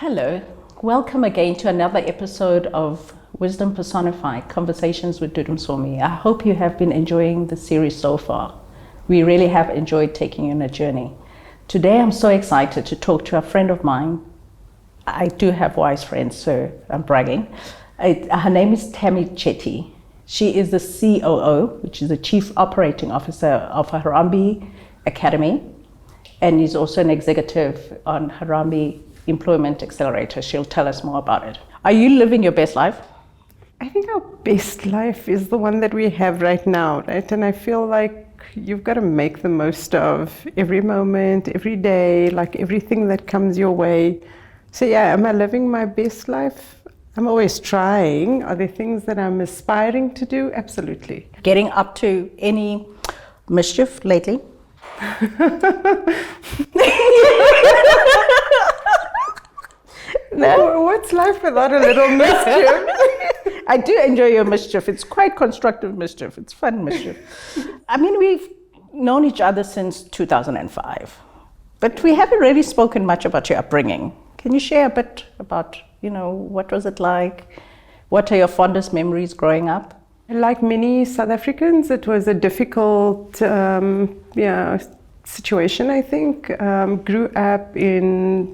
Hello, welcome again to another episode of Wisdom Personified, Conversations with Dudu Msomi. I hope you have been enjoying the series so far. We really have enjoyed taking you on a journey. Today I'm so excited to talk to a friend of mine. I do have wise friends, so I'm bragging. Her name is Tammy Chetty. She is the COO, which is the Chief Operating Officer of Harambee Academy, and is also an executive on Harambee Employment Accelerator. She'll tell us more about it. Are you living your best life? I think our best life is the one that we have right now, right? And I feel like you've got to make the most of every moment, every day, like everything that comes your way. So yeah, am I living my best life? I'm always trying. Are there things that I'm aspiring to do? Absolutely. Getting up to any mischief lately? No? What's life without a little mischief? I do enjoy your mischief. It's quite constructive mischief. It's fun mischief. I mean, we've known each other since 2005, but we haven't really spoken much about your upbringing. Can you share a bit about, what was it like? What are your fondest memories growing up? Like many South Africans, it was a difficult situation, I think. Grew up in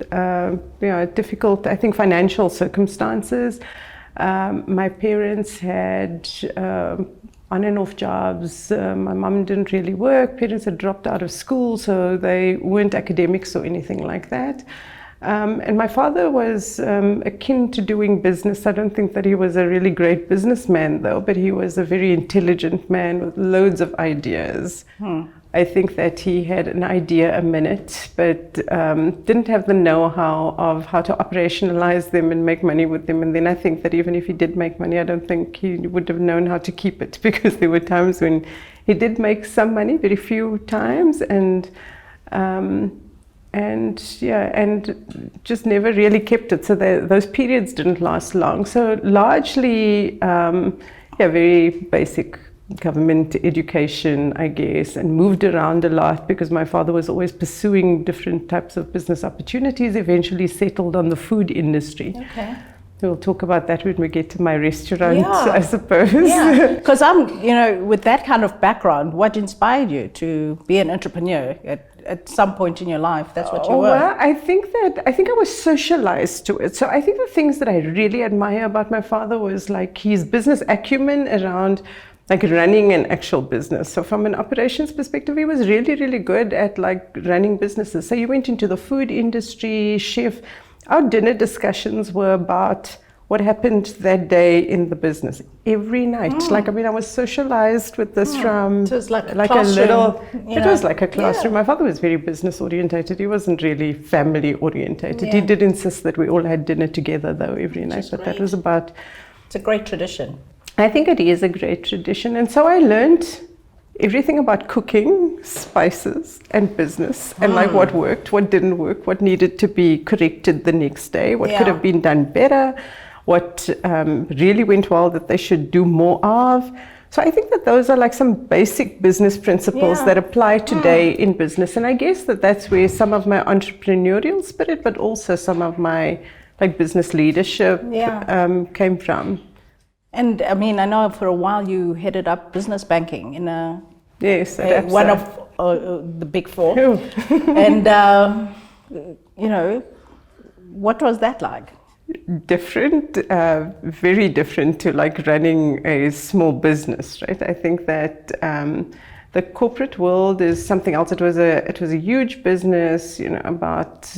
difficult, I think, financial circumstances. My parents had on and off jobs. My mum didn't really work. Parents had dropped out of school, so they weren't academics or anything like that. And my father was akin to doing business. I don't think that he was a really great businessman, though, but he was a very intelligent man with loads of ideas. I think that he had an idea a minute, but didn't have the know-how of how to operationalize them and make money with them. And then I think that even if he did make money, I don't think he would have known how to keep it, because there were times when he did make some money, very few times, and just never really kept it. So those periods didn't last long. So largely, very basic government education, I guess, and moved around a lot because my father was always pursuing different types of business opportunities, eventually settled on the food industry. Okay. We'll talk about that when we get to my restaurant, I suppose. Yeah, because with that kind of background, what inspired you to be an entrepreneur at some point in your life? That's what you were. Well, I think I was socialized to it. So I think the things that I really admire about my father was like his business acumen around like running an actual business. So from an operations perspective, he was really, really good at like running businesses. So you went into the food industry, chef. Our dinner discussions were about what happened that day in the business every night. I was socialized with this from so it was like a classroom. It was like a classroom. My father was very business orientated. He wasn't really family orientated. He did insist that we all had dinner together though every night. But that was about... It's a great tradition. I think it is a great tradition. And so I learned everything about cooking, spices, and business, and like what worked, what didn't work, what needed to be corrected the next day, what could have been done better, what really went well that they should do more of. So I think that those are like some basic business principles that apply today in business. And I guess that's where some of my entrepreneurial spirit, but also some of my like business leadership came from. And I mean, I know for a while you headed up business banking in one of the big four. And, what was that like? Different, very different to like running a small business, right? I think that the corporate world is something else. It was a huge business, about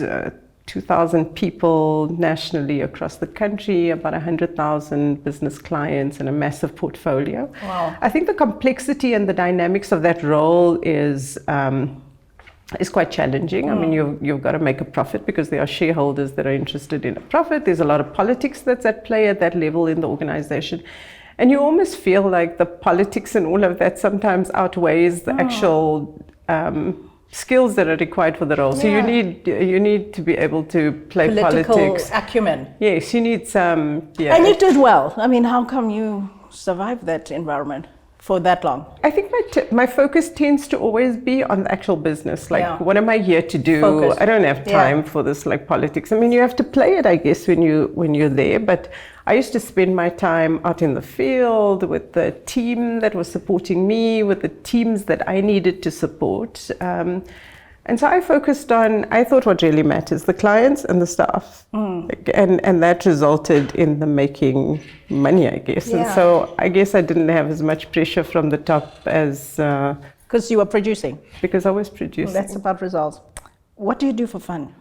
2,000 people nationally across the country, about 100,000 business clients, and a massive portfolio. Wow. I think the complexity and the dynamics of that role is quite challenging. I mean, you've got to make a profit because there are shareholders that are interested in a profit. There's a lot of politics that's at play at that level in the organization. And you almost feel like the politics and all of that sometimes outweighs the actual skills that are required for the role. So you need to be able to play political politics. Acumen. Yes, you need some. And you did well. I mean, how come you survived that environment? for that long? I think my focus tends to always be on the actual business. Like, what am I here to do? Focus. I don't have time for this like politics. I mean, you have to play it, I guess, when you're there. But I used to spend my time out in the field with the team that was supporting me, with the teams that I needed to support. And so I focused on, I thought what really matters, the clients and the staff. And that resulted in them making money, I guess. And so I guess I didn't have as much pressure from the top as... Because you were producing? Because I was producing. Well, that's about results. What do you do for fun?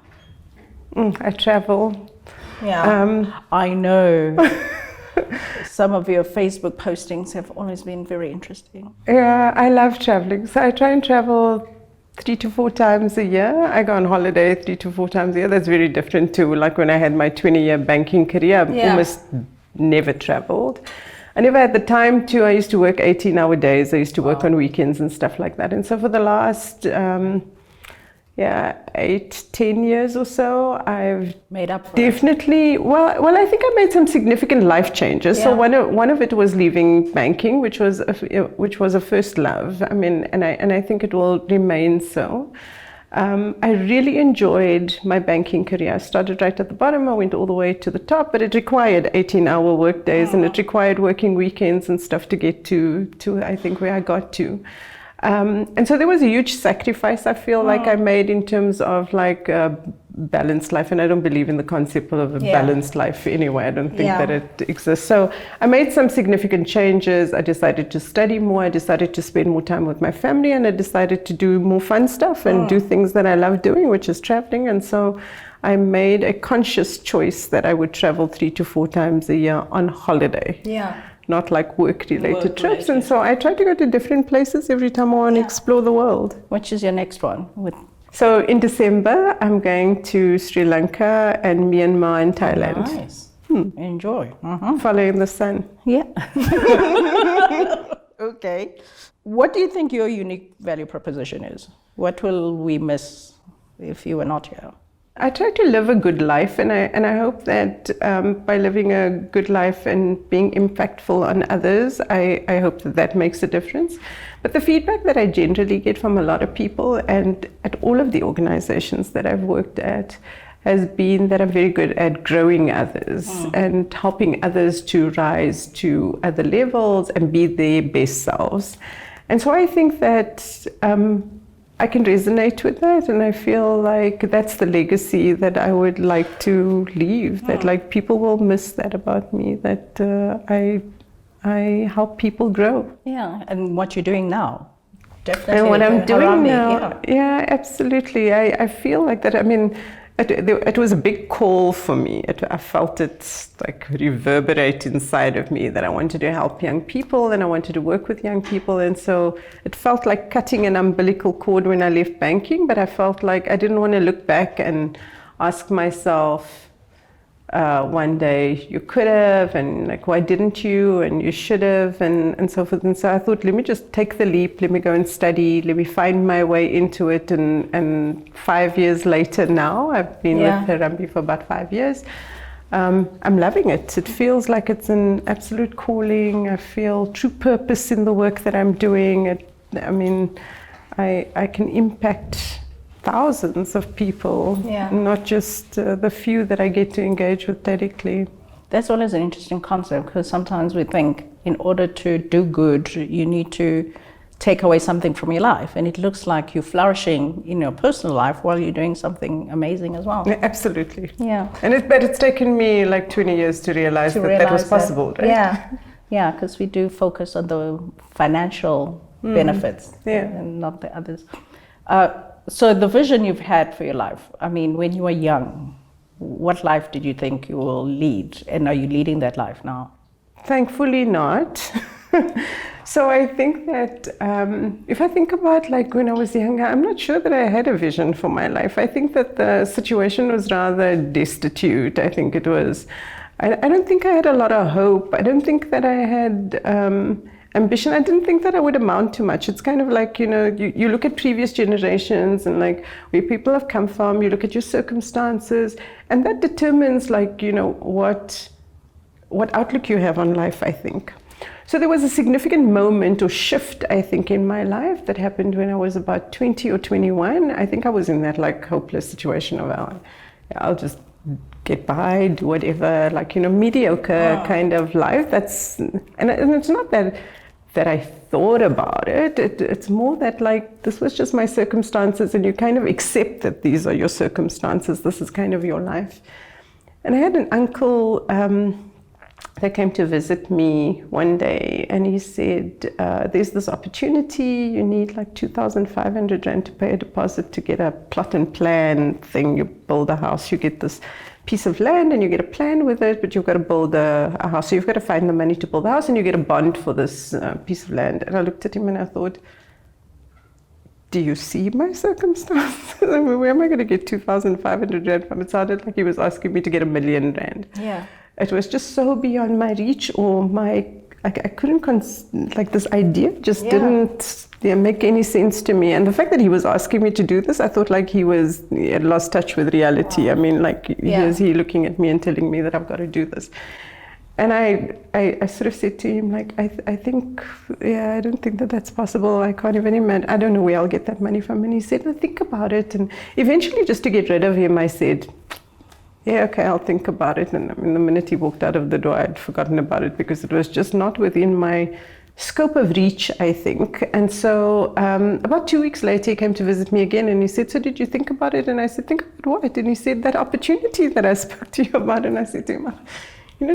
I travel. I know. Some of your Facebook postings have always been very interesting. Yeah, I love traveling. So I try and travel 3 to 4 times a year. I go on holiday 3 to 4 times a year. That's very different to like when I had my 20-year banking career. I almost never traveled. I never had the time to. I used to work 18-hour days. I used to work on weekends and stuff like that. And so for the last 8-10 years or so, I've made up for definitely. Well, I think I made some significant life changes. So one of it was leaving banking, which was a first love. I mean, and I think it will remain so. I really enjoyed my banking career. I started right at the bottom. I went all the way to the top, but it required 18-hour work days, and it required working weekends and stuff to get to I think where I got to. And so there was a huge sacrifice I feel like I made in terms of like a balanced life. And I don't believe in the concept of a balanced life anyway. I don't think that it exists. So I made some significant changes. I decided to study more. I decided to spend more time with my family. And I decided to do more fun stuff and do things that I love doing, which is traveling. And so I made a conscious choice that I would travel 3 to 4 times a year on holiday. Not like work-related trips. And so I try to go to different places every time I want to explore the world. Which is your next one? So in December, I'm going to Sri Lanka and Myanmar and Thailand. Nice. Enjoy. Following the sun. Yeah. Okay. What do you think your unique value proposition is? What will we miss if you were not here? I try to live a good life, and I hope that by living a good life and being impactful on others, I hope that makes a difference. But the feedback that I generally get from a lot of people and at all of the organizations that I've worked at has been that I'm very good at growing others and helping others to rise to other levels and be their best selves. And so I think that I can resonate with that, and I feel like that's the legacy that I would like to leave, that like people will miss that about me, that I help people grow. Yeah, and what you're doing now. Definitely. And what I'm doing Harambee, now, absolutely. I feel like that. I mean, it was a big call for me. I felt it like reverberate inside of me that I wanted to help young people and I wanted to work with young people. And so it felt like cutting an umbilical cord when I left banking, but I felt like I didn't want to look back and ask myself one day, you could have, and like, why didn't you, and you should have, and so forth. And so I thought, let me just take the leap, let me go and study, let me find my way into it. And 5 years later now, I've been with Harambee for about 5 years. I'm loving it. It feels like it's an absolute calling. I feel true purpose in the work that I'm doing. I can impact thousands of people, not just the few that I get to engage with directly. That's always an interesting concept, because sometimes we think in order to do good, you need to take away something from your life. And it looks like you're flourishing in your personal life while you're doing something amazing as well. Yeah, absolutely. Yeah. But it's taken me like 20 years to realize that was possible, right? Yeah, because we do focus on the financial benefits and not the others. So the vision you've had for your life, I mean, when you were young, what life did you think you will lead? And are you leading that life now? Thankfully not. So I think that if I think about like when I was younger, I'm not sure that I had a vision for my life. I think that the situation was rather destitute. I think it was, I don't think I had a lot of hope. I don't think that I had ambition. I didn't think that I would amount to much. It's kind of like, you look at previous generations and like where people have come from, you look at your circumstances, and that determines like, what outlook you have on life, I think. So there was a significant moment or shift, I think, in my life that happened when I was about 20 or 21. I think I was in that like hopeless situation of, I'll just get by, do whatever, like, mediocre kind of life. And it's not that I thought about it. It's more that like, this was just my circumstances, and you kind of accept that these are your circumstances. This is kind of your life. And I had an uncle that came to visit me one day, and he said, there's this opportunity, you need like 2,500 Rand to pay a deposit to get a plot and plan thing. You build a house, you get this piece of land and you get a plan with it, but you've got to build a house. So you've got to find the money to build the house, and you get a bond for this piece of land. And I looked at him and I thought, do you see my circumstances? I mean, where am I going to get 2,500 Rand from? It sounded like he was asking me to get R1 million. Yeah. It was just so beyond my reach, or I couldn't, like this idea just didn't make any sense to me. And the fact that he was asking me to do this, I thought like he had lost touch with reality. Wow. I mean, like, here's he looking at me and telling me that I've got to do this. And I sort of said to him, like, I think, I don't think that that's possible. I can't even imagine. I don't know where I'll get that money from. And he said, no, think about it. And eventually, just to get rid of him, I said, yeah, okay, I'll think about it. And I mean, the minute he walked out of the door, I'd forgotten about it, because it was just not within my scope of reach, I think. And so about 2 weeks later, he came to visit me again, and he said, so did you think about it? And I said, think about what? And he said, that opportunity that I spoke to you about. And I said to him,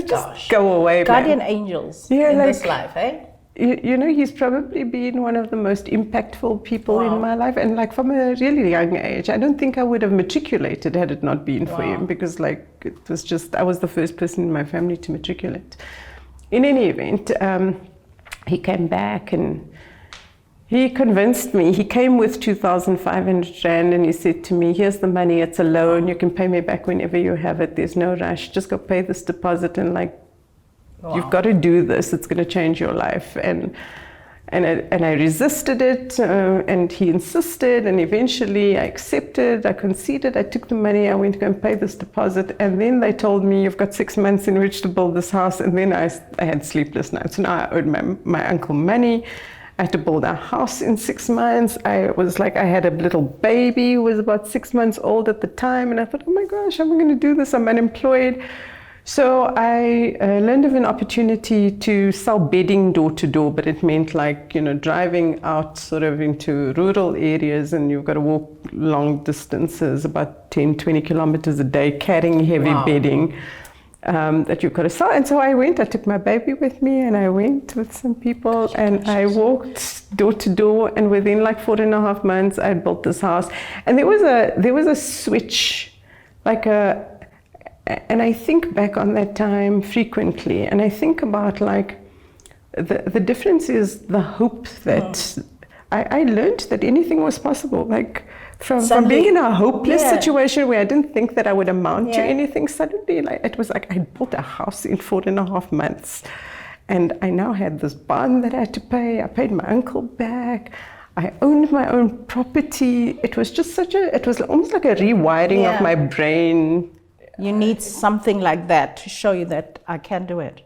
just go away, Guardian man. angels in this life, eh? He's probably been one of the most impactful people in my life, and like from a really young age. I don't think I would have matriculated had it not been for him, because like it was just, I was the first person in my family to matriculate. In any event, he came back and he convinced me. He came with 2,500 Rand and he said to me, here's the money, it's a loan, you can pay me back whenever you have it, there's no rush, just go pay this deposit, and like, you've got to do this, it's going to change your life. And I resisted it, and he insisted, and eventually I accepted, I conceded, I took the money, I went to go and pay this deposit, and then they told me, you've got 6 months in which to build this house, and then I had sleepless nights. So now I owed my uncle money. I had to build a house in 6 months. I had a little baby who was about 6 months old at the time, and I thought, oh my gosh, how am I going to do this? I'm unemployed. So I learned of an opportunity to sell bedding door to door, but it meant like, driving out sort of into rural areas, and you've got to walk long distances, about 10, 20 kilometers a day, carrying heavy bedding that you've got to sell. And so I took my baby with me, and I went with some people, and I walked door to door, and within like 4.5 months, I built this house. And there was a switch, and I think back on that time frequently, and I think about like the difference is the hope that I learned that anything was possible. Like from being in a hopeless situation where I didn't think that I would amount to anything, suddenly it was like I built a house in 4.5 months, and I now had this bond that I had to pay. I paid my uncle back. I owned my own property. It was just it was almost like a rewiring of my brain. You need something like that to show you that I can do it.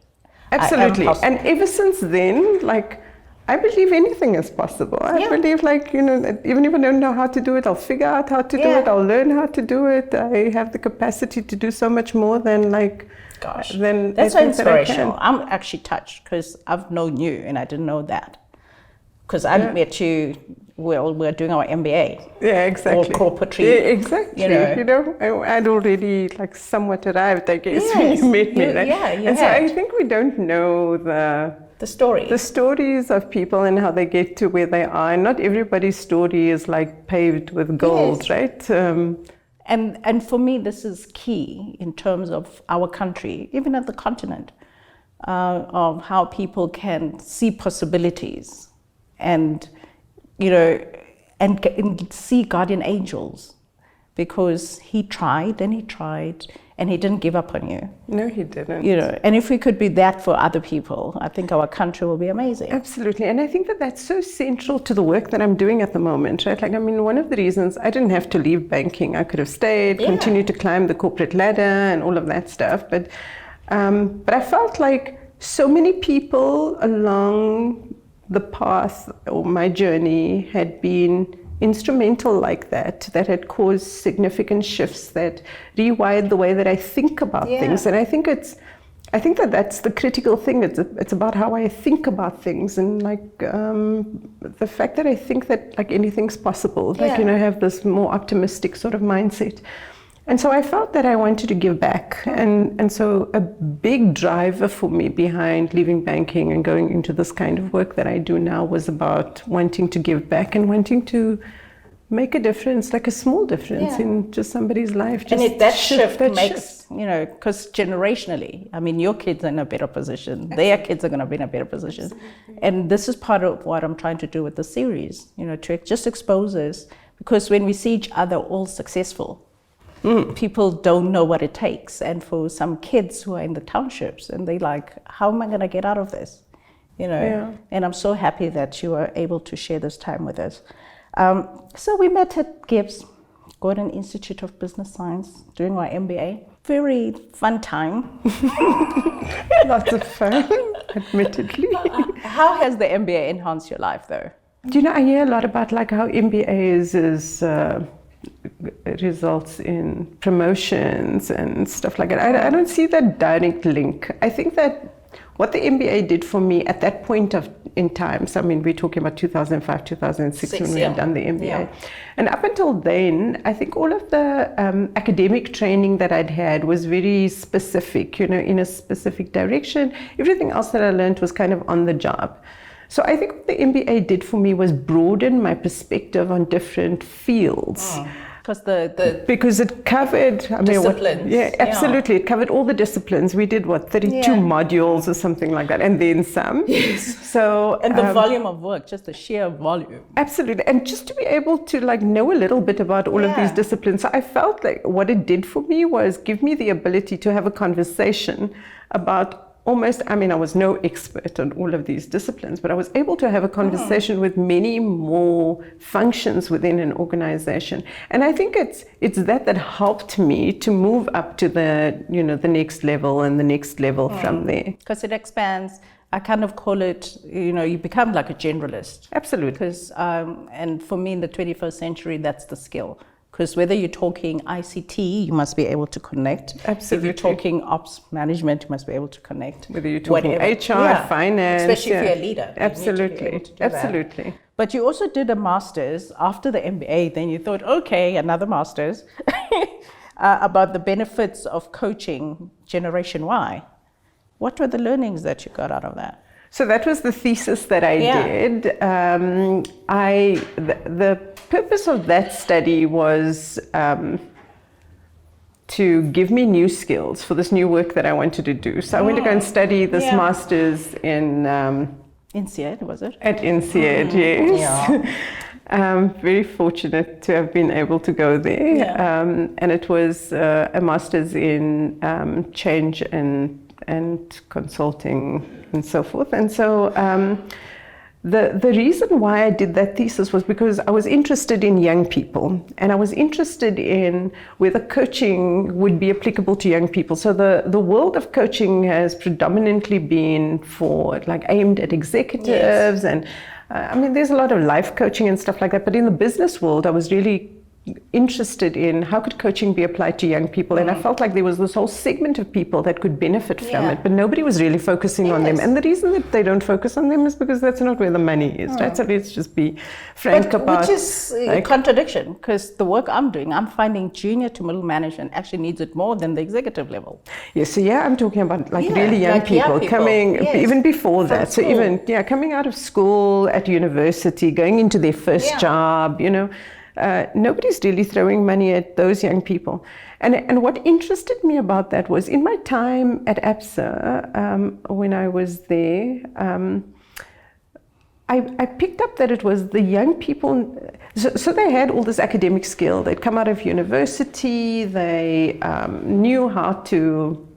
Absolutely. And ever since then, like, I believe anything is possible. I believe, like, even if I don't know how to do it, I'll figure out how to do it. I'll learn how to do it. I have the capacity to do so much more than, like, that's so inspirational. I'm actually touched, because I've known you and I didn't know that. Because I met you, we're doing our MBA. Yeah, exactly. Or corporately. Yeah, exactly. I'd already like somewhat arrived, I guess, when you met me. Right? Yeah, you and had. So I think we don't know the stories of people and how they get to where they are. And not everybody's story is like paved with gold, right? And for me, this is key in terms of our country, even at the continent, of how people can see possibilities. And and see guardian angels, because he tried and he didn't give up on you. No, he didn't. And if we could be that for other people, I think our country will be amazing. Absolutely. And I think that that's so central to the work that I'm doing at the moment, right? Like, I mean, one of the reasons I didn't have to leave banking, I could have stayed, continued to climb the corporate ladder and all of that stuff. But I felt like so many people along the path or my journey had been instrumental like that had caused significant shifts, that rewired the way that I think about things. And I think that's the critical thing. It's about how I think about things, and like the fact that I think that like anything's possible, like, you know, have this more optimistic sort of mindset. And so I felt that I wanted to give back. And so a big driver for me behind leaving banking and going into this kind of work that I do now was about wanting to give back and wanting to make a difference, like a small difference in just somebody's life. Just and that shift makes, you know, because generationally, I mean, your kids are in a better position. Their kids are going to be in a better position. Absolutely. And this is part of what I'm trying to do with the series, you know, to just expose us. Because when we see each other all successful, people don't know what it takes. And for some kids who are in the townships, and they like, how am I going to get out of this? You know, and I'm so happy that you are able to share this time with us. So we met at Gibbs, Gordon Institute of Business Science, doing our MBA. Very fun time. Lots of fun, admittedly. How has the MBA enhanced your life, though? Do you know, I hear a lot about like how MBAs results in promotions and stuff like that. I don't see that direct link. I think that what the MBA did for me at that point in time, so I mean, we're talking about 2005, 2006 when we had done the MBA. Yeah. And up until then, I think all of the academic training that I'd had was very specific, you know, in a specific direction. Everything else that I learned was kind of on the job. So I think what the MBA did for me was broaden my perspective on different fields. Because it covered disciplines. Absolutely. It covered all the disciplines. We did 32 modules or something like that, and then some. Yes. So and the volume of work, just the sheer volume. Absolutely. And just to be able to like know a little bit about all of these disciplines. So I felt like what it did for me was give me the ability to have a conversation about I was no expert on all of these disciplines, but I was able to have a conversation with many more functions within an organization. And I think it's that helped me to move up to the next level and the next level from there. Because it expands. I kind of call it, you know, you become like a generalist. Absolutely. Because, and for me in the 21st century, that's the skill. Because whether you're talking ICT, you must be able to connect. Absolutely. If you're talking ops management, you must be able to connect. Whether you're talking HR, finance. Especially if you're a leader. Absolutely. Absolutely. That. But you also did a master's after the MBA. Then you thought, okay, another master's about the benefits of coaching Generation Y. What were the learnings that you got out of that? So that was the thesis that I did. The purpose of that study was to give me new skills for this new work that I wanted to do. So I went to go and study this master's in INSEAD, was it? At INSEAD, yes. Yeah. Very fortunate to have been able to go there. Yeah. And it was a master's in change and consulting and so forth. And so the reason why I did that thesis was because I was interested in young people, and I was interested in whether coaching would be applicable to young people. So the world of coaching has predominantly been aimed at executives, and there's a lot of life coaching and stuff like that, but in the business world I was really interested in how could coaching be applied to young people, and I felt like there was this whole segment of people that could benefit from it, but nobody was really focusing on them. And the reason that they don't focus on them is because that's not where the money is, right? So let's just be frank about which is a contradiction, because the work I'm doing, I'm finding junior to middle management actually needs it more than the executive level. Yes, so I'm talking about really young people coming even before that. So even coming out of school, at university, going into their first job, you know. Nobody's really throwing money at those young people. And what interested me about that was in my time at ABSA, when I was there, I picked up that it was the young people, so they had all this academic skill. They'd come out of university, they knew how to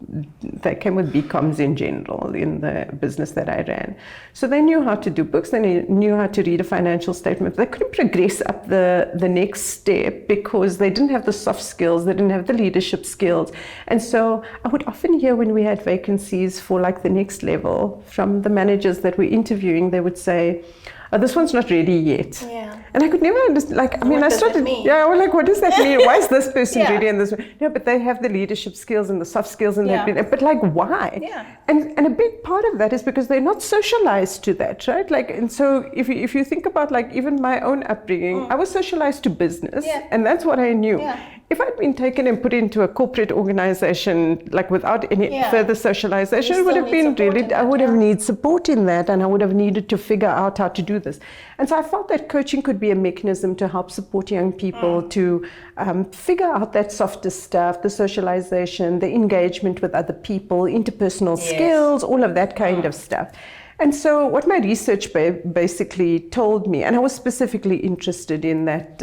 they came with BComs in general in the business that I ran. So they knew how to do books, they knew how to read a financial statement. They couldn't progress up the next step because they didn't have the soft skills, they didn't have the leadership skills. And so I would often hear when we had vacancies for like the next level from the managers that we're interviewing, they would say, oh, this one's not ready yet. Yeah. And I could never understand, like, I mean, I started, I was like, what does that mean? Why is this person ready and this one? No, but they have the leadership skills and the soft skills and that, but like, why? Yeah. And a big part of that is because they're not socialized to that, right? Like, and so if you think about like even my own upbringing, I was socialized to business and that's what I knew. Yeah. If I'd been taken and put into a corporate organization, like without any further socialization, it would have been really, I would have needed support in that and I would have needed to figure out how to do this. And so I felt that coaching could be a mechanism to help support young people to figure out that softer stuff, the socialization, the engagement with other people, interpersonal skills, all of that kind of stuff. And so what my research basically told me, and I was specifically interested in that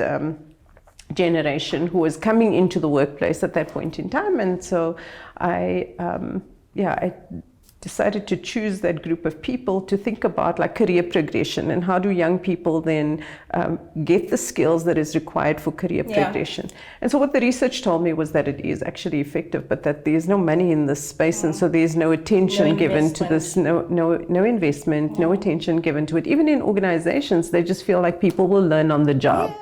generation who was coming into the workplace at that point in time. And so I decided to choose that group of people to think about like career progression and how do young people then get the skills that is required for career progression. And so what the research told me was that it is actually effective, but that there's no money in this space, and so there's no attention given to this, no investment, no attention given to it. Even in organizations, they just feel like people will learn on the job.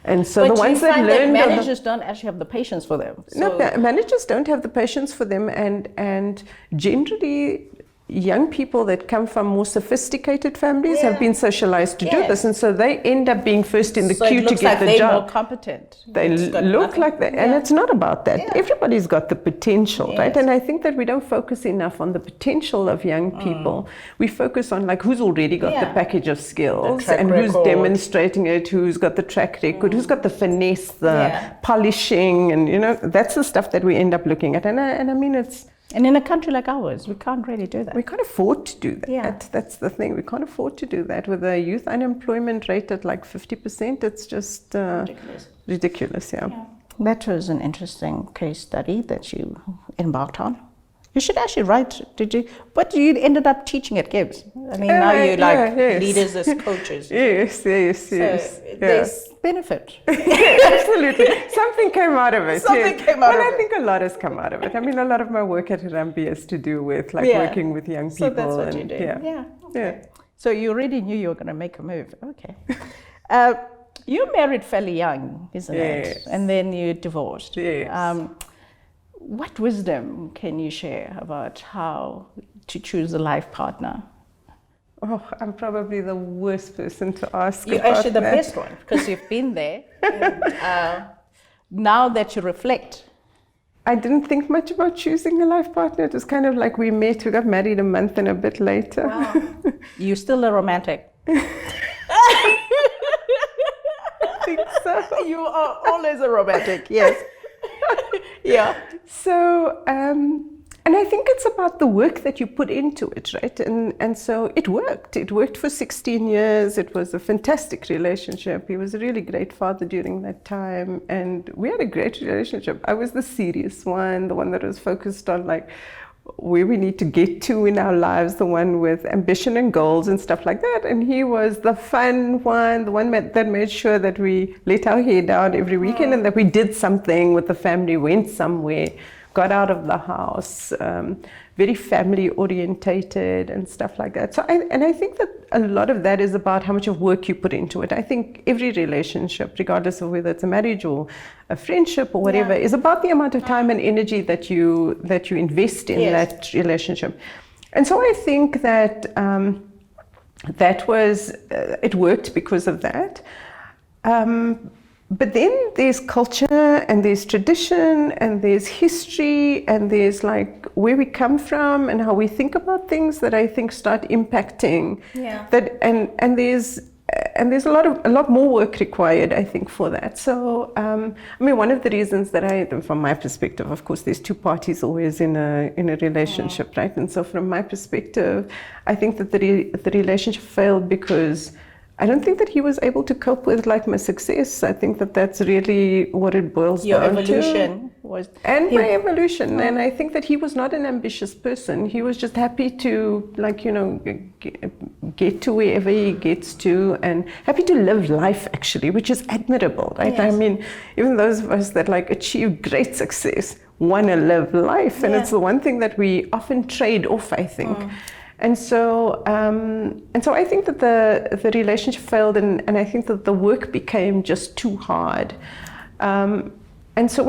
And so but the ones that learn, managers don't actually have the patience for them. So. No, managers don't have the patience for them, and generally young people that come from more sophisticated families have been socialized to do this, and so they end up being first in the queue to get the job. More competent. They look like that, and it's not about that. Everybody's got the potential, right? And I think that we don't focus enough on the potential of young people. We focus on like who's already got the package of skills and who's demonstrating it, who's got the track record, who's got the finesse, the polishing, and you know, that's the stuff that we end up looking at. And I mean, it's. And in a country like ours, we can't really do that. We can't afford to do that. Yeah. That's the thing. We can't afford to do that. With a youth unemployment rate at like 50%, it's just ridiculous. That was an interesting case study that you embarked on. You should actually write, but you ended up teaching at Gibbs. I mean, now you're like leaders as coaches. Yes. There's benefit. Absolutely. Something came out of it. Came out of it. I think a lot has come out of it. I mean, a lot of my work at Harambee has to do with like working with young people. So that's what you do. Okay. So you already knew you were going to make a move. Okay. You married fairly young, isn't it? And then you divorced. Yes. What wisdom can you share about how to choose a life partner? Oh, I'm probably the worst person to ask. You're actually the best one because you've been there. Now that you reflect. I didn't think much about choosing a life partner. It was kind of like we got married a month and a bit later. Wow. You're still a romantic. I think so. You are always a romantic, yes. So, and I think it's about the work that you put into it, right? And so it worked. It worked for 16 years. It was a fantastic relationship. He was a really great father during that time. And we had a great relationship. I was the serious one, the one that was focused on like where we need to get to in our lives, the one with ambition and goals and stuff like that. And he was the fun one, the one that made sure that we let our hair down every weekend and that we did something with the family, went somewhere, got out of the house, very family orientated and stuff like that. So I think that a lot of that is about how much of work you put into it. I think every relationship, regardless of whether it's a marriage or a friendship or whatever, is about the amount of time and energy that you invest in that relationship. And so I think that that was, it worked because of that. But then there's culture and there's tradition and there's history and there's like where we come from and how we think about things that I think start impacting that, and there's a lot more work required, I think, for that. So I mean, one of the reasons that from my perspective, of course, there's two parties always in a relationship, right? And so from my perspective, I think that the relationship failed because I don't think that he was able to cope with like my success. I think that that's really what it boils Your down evolution to. was My evolution. And I think that he was not an ambitious person. He was just happy to, like, you know, get to wherever he gets to, and happy to live life, actually, which is admirable, right? Yes. I mean, even those of us that like achieve great success want to live life. And it's the one thing that we often trade off, I think. And so I think that the relationship failed, and I think that the work became just too hard. And so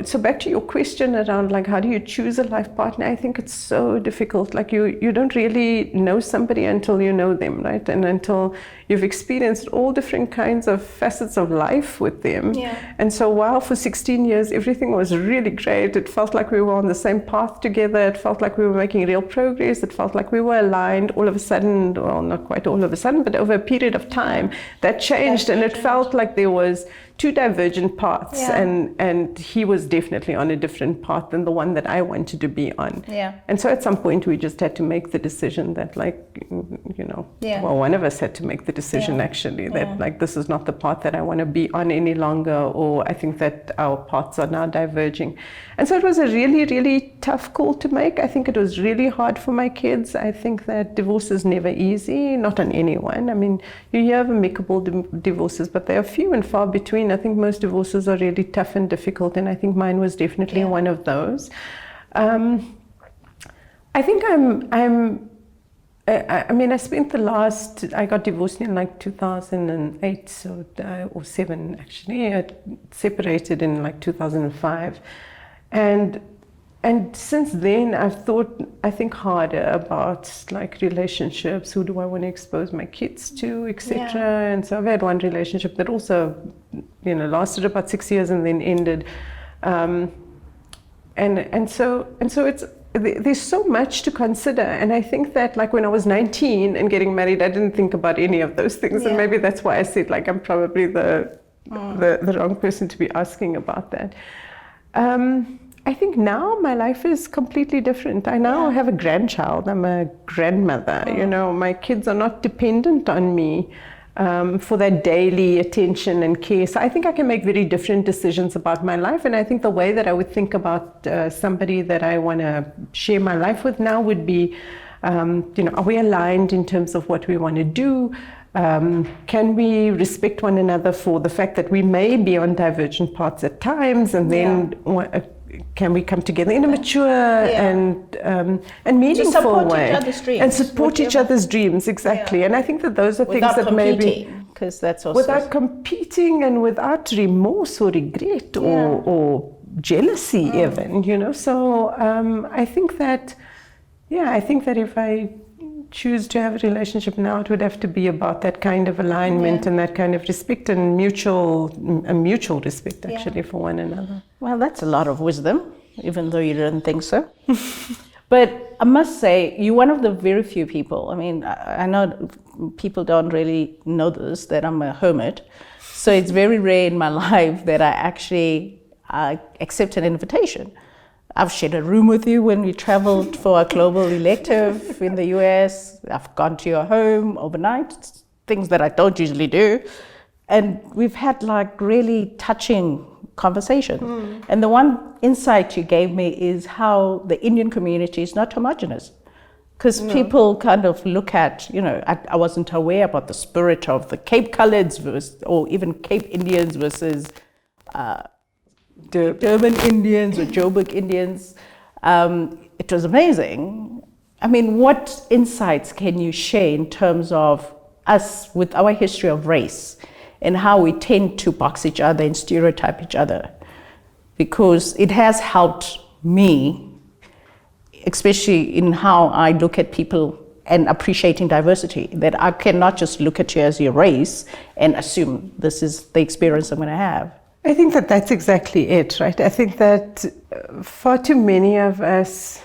so back to your question around like, how do you choose a life partner? I think it's so difficult. Like you don't really know somebody until you know them, right? And until you've experienced all different kinds of facets of life with them. Yeah. And so while for 16 years, everything was really great, it felt like we were on the same path together. It felt like we were making real progress. It felt like we were aligned. All of a sudden, well, not quite all of a sudden, but over a period of time, that changed. And it felt like there was two divergent paths, and he was definitely on a different path than the one that I wanted to be on. Yeah. And so at some point we just had to make the decision that, like, you know, well, one of us had to make the decision actually that like, this is not the path that I want to be on any longer, or I think that our paths are now diverging. And so it was a really, really tough call to make. I think it was really hard for my kids. I think that divorce is never easy, not on anyone. I mean, you hear of amicable divorces, but they are few and far between. I think most divorces are really tough and difficult, and I think mine was definitely one of those. I think I mean, I got divorced in like 2008, so, or 7 actually. I separated in like 2005. And since then, I've thought, I think, harder about like relationships. Who do I want to expose my kids to, etc. And so I've had one relationship that also, you know, lasted about 6 years and then ended. And so it's, there's so much to consider. And I think that like when I was 19 and getting married, I didn't think about any of those things. And maybe that's why I said like I'm probably the wrong person to be asking about that. I think now my life is completely different. I now have a grandchild. I'm a grandmother. You know, my kids are not dependent on me for their daily attention and care. So I think I can make very different decisions about my life. And I think the way that I would think about somebody that I want to share my life with now would be, you know, are we aligned in terms of what we want to do? Can we respect one another for the fact that we may be on divergent paths at times, and then can we come together in a mature and meaningful way and support each other's dreams? Exactly. And I think that those are things that maybe, because that's also without competing and without remorse or regret or jealousy even, you know. So I think that if I choose to have a relationship now, it would have to be about that kind of alignment and that kind of respect and mutual respect actually for one another. Well, that's a lot of wisdom, even though you didn't think so. But I must say, you're one of the very few people. I mean, I know people don't really know this, that I'm a hermit. So it's very rare in my life that I actually accept an invitation. I've shared a room with you when we traveled for a global elective in the US. I've gone to your home overnight, things that I don't usually do. And we've had like really touching conversation. And the one insight you gave me is how the Indian community is not homogenous. Because people kind of look at, you know, I wasn't aware about the spirit of the Cape Coloureds or even Cape Indians versus Durban Indians or Joburg Indians. It was amazing. I mean, what insights can you share in terms of us with our history of race and how we tend to box each other and stereotype each other? Because it has helped me, especially in how I look at people and appreciating diversity, that I cannot just look at you as your race and assume this is the experience I'm going to have. I think that that's exactly it, right? I think that far too many of us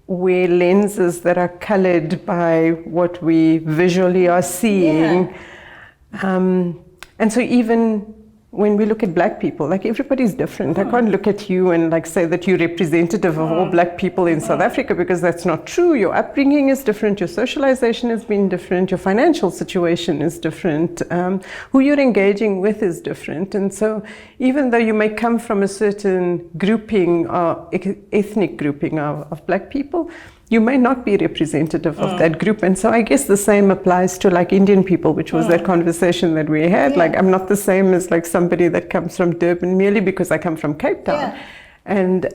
wear lenses that are colored by what we visually are seeing. And so even when we look at black people, like everybody's different. I can't look at you and like say that you're representative of all black people in South Africa, because that's not true. Your upbringing is different, your socialization has been different, your financial situation is different, who you're engaging with is different. And so even though you may come from a certain grouping or ethnic grouping of black people, you may not be representative of that group. And so I guess the same applies to like Indian people, which was that conversation that we had. Like I'm not the same as like somebody that comes from Durban merely because I come from Cape Town. And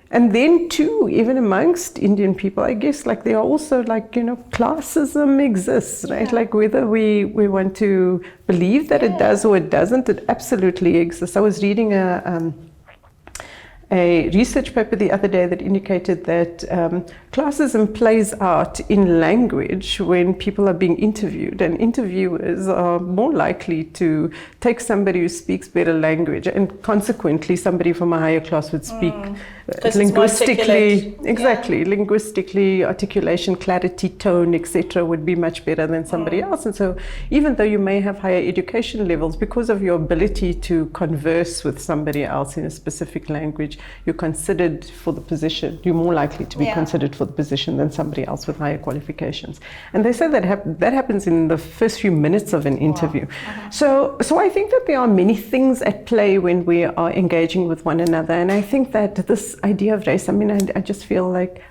then too, even amongst Indian people, I guess like there are also like, you know, classism exists, right? Like whether we want to believe that it does or it doesn't, it absolutely exists. I was reading a research paper the other day that indicated that classism plays out in language when people are being interviewed, and interviewers are more likely to take somebody who speaks better language, and consequently somebody from a higher class would speak linguistically, linguistically, articulation, clarity, tone, etc. would be much better than somebody else. And so even though you may have higher education levels, because of your ability to converse with somebody else in a specific language, you're considered for the position. You're more likely to be considered for the position than somebody else with higher qualifications. And they say that that happens in the first few minutes of an interview. So I think that there are many things at play when we are engaging with one another. And I think that this idea of race, I mean, I just feel like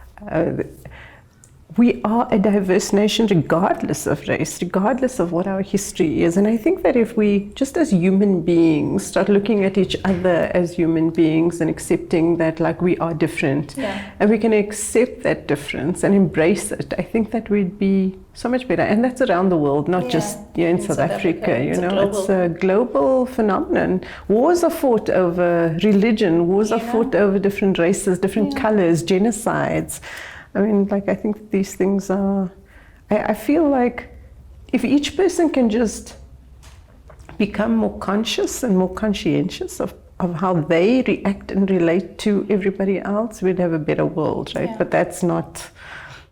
we are a diverse nation regardless of race, regardless of what our history is. And I think that if we, just as human beings, start looking at each other as human beings and accepting that like we are different, and we can accept that difference and embrace it, I think that we'd be so much better. And that's around the world, not just here in South Africa, you know, it's a global phenomenon. Wars are fought over religion, wars are fought over different races, different colors, genocides. I mean, like, I think these things are, I feel like if each person can just become more conscious and more conscientious of how they react and relate to everybody else, we'd have a better world, right? But that's not...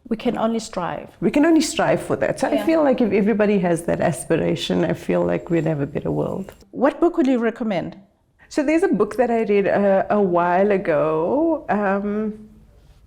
We can only strive. We can only strive for that. So I feel like if everybody has that aspiration, I feel like we'd have a better world. What book would you recommend? So there's a book that I read a while ago.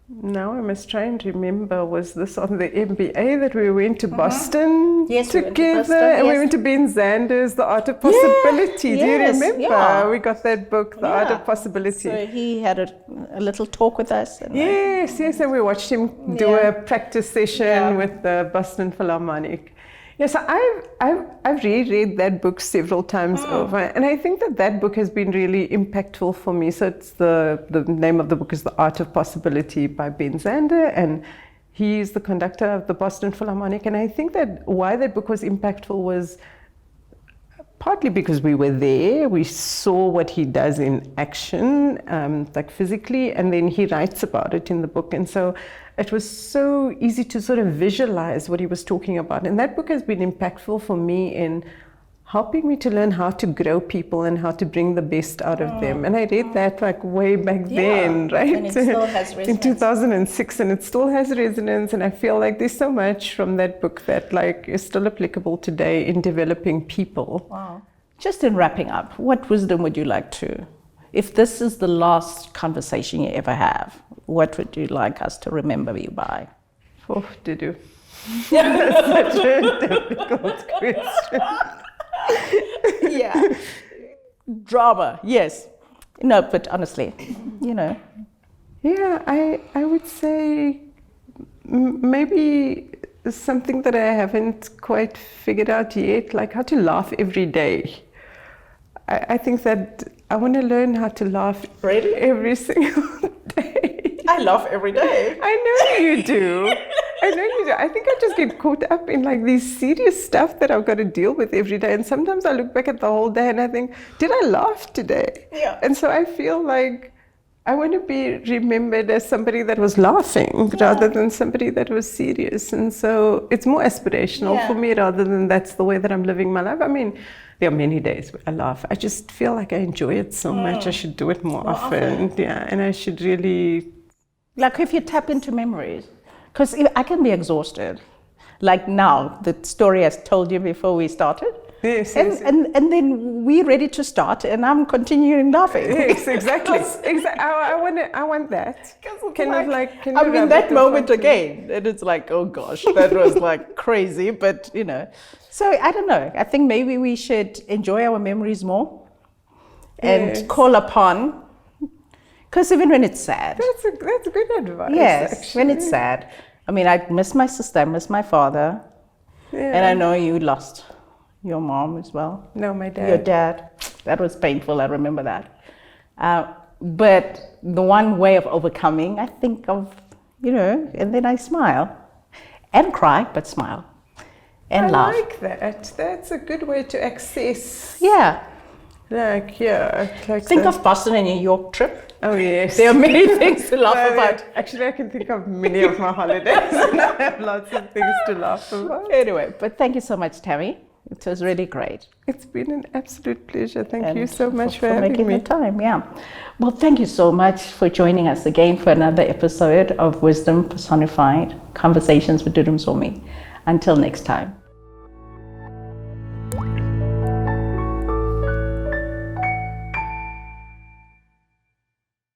Now I must try and remember, was this on the MBA that we went to Boston together? And we went to Ben Zander's The Art of Possibility. Do you remember? Yeah. We got that book, The Art of Possibility. So he had a little talk with us. And yes, and we watched him do a practice session with the Boston Philharmonic. Yes, I've reread that book several times over, and I think that book has been really impactful for me. So it's the name of the book is The Art of Possibility by Ben Zander, and he's the conductor of the Boston Philharmonic. And I think that why that book was impactful was partly because we were there, we saw what he does in action, like physically, and then he writes about it in the book. And so it was so easy to sort of visualize what he was talking about. And that book has been impactful for me in helping me to learn how to grow people and how to bring the best out of them. And I read that like way back then, right? And it still has resonance. In 2006, and it still has resonance. And I feel like there's so much from that book that like is still applicable today in developing people. Wow. Just in wrapping up, what wisdom would you like to, if this is the last conversation you ever have, what would you like us to remember you by? Oh, Dudu. That's such a difficult question. Drama, yes. No, but honestly, you know. Yeah, I would say maybe something that I haven't quite figured out yet, like how to laugh every day. I think that I want to learn how to laugh every single day. I laugh every day. I know you do. I think I just get caught up in like these serious stuff that I've got to deal with every day. And sometimes I look back at the whole day and I think, did I laugh today? Yeah. And so I feel like I want to be remembered as somebody that was laughing rather than somebody that was serious. And so it's more aspirational for me rather than that's the way that I'm living my life. I mean, there are many days where I laugh. I just feel like I enjoy it so much. I should do it more often. Yeah, and I should really... Like if you tap into memories, because I can be exhausted. Like now, the story I told you before we started, Yes, and, yes, and then we're ready to start, and I'm continuing laughing. yes, exactly. I want that. Can Like, you like? Can I'm you in rub that it moment front of me? again, and it's like, oh gosh, that was like crazy, but you know. So I don't know. I think maybe we should enjoy our memories more and Yes. call upon, because even when it's sad, That's good advice. yes, actually. when it's sad. I mean, I miss my sister, I miss my father, and I know you lost your mom as well. No, my dad. Your dad. That was painful, I remember that. But the one way of overcoming, I think of, you know, and then I smile and cry, but smile and I laugh. like that. That's a good way to access. Yeah. Like Think of Boston and New York trip. Oh yes. There are many things to laugh about. Actually, I can think of many of my holidays, and I have lots of things to laugh about. Anyway, but thank you so much, Tammy. It was really great. It's been an absolute pleasure. Thank And you so much for having making me. the time. Yeah. Well, thank you so much for joining us again for another episode of Wisdom Personified, Conversations with Dudu Msomi. Until next time.